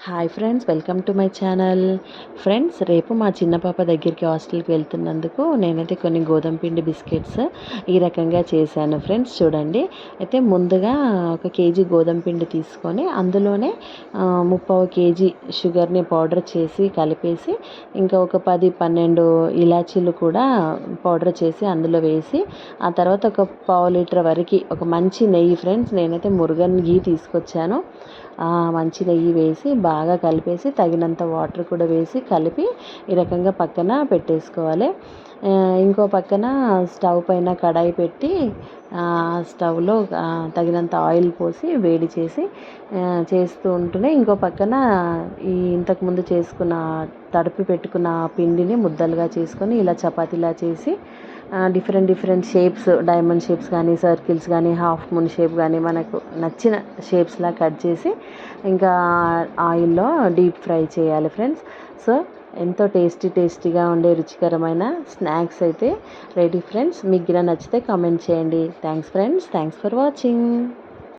Hi friends, welcome to my channel. Friends, రేపు మా చిన్న పాప దగ్గరికి హాస్టల్కి వెళ్తున్నందుకు నేనైతే కొన్ని గోధుమ పిండి బిస్కెట్స్ ఈ రకంగా చేశాను. ఫ్రెండ్స్ చూడండి, అయితే ముందుగా 1 కేజీ గోధుమ పిండి తీసుకొని అందులోనే 3/4 కేజీ షుగర్ని పౌడర్ చేసి కలిపేసి, ఇంకా ఒక 10-12 ఇలాచీలు కూడా పౌడర్ చేసి అందులో వేసి, ఆ తర్వాత ఒక పావు లీటర్ వరకు ఒక మంచి నెయ్యి, ఫ్రెండ్స్ నేనైతే మురుగన్ ఘీ తీసుకొచ్చాను. మంచి నెయ్యి వేసి బాగా కలిపేసి తగినంత వాటర్ కూడా వేసి కలిపి ఈ రకంగా పక్కన పెట్టేసుకోవాలి. ఇంకో పక్కన స్టవ్ పైన కడాయి పెట్టి స్టవ్లో తగినంత ఆయిల్ పోసి వేడి చేసి చేస్తూ ఉంటూనే ఇంకో పక్కన ఇంతకుముందు చేసుకున్న తడిపి పెట్టుకున్న పిండిని ముద్దలుగా చేసుకొని ఇలా చపాతీలా చేసి డిఫరెంట్ షేప్స్, డైమండ్ షేప్స్ కానీ, సర్కిల్స్ కానీ, హాఫ్ మూన్ షేప్ కానీ మనకు నచ్చిన షేప్స్లా కట్ చేసి ఇంకా ఆయిల్లో డీప్ ఫ్రై చేయాలి. ఫ్రెండ్స్, సో ఎంతో టేస్టీగా ఉండే రుచికరమైన స్నాక్స్ అయితే రెడీ. ఫ్రెండ్స్, మీకు గిన నచ్చితే కామెంట్ చేయండి. Thanks friends, thanks for watching.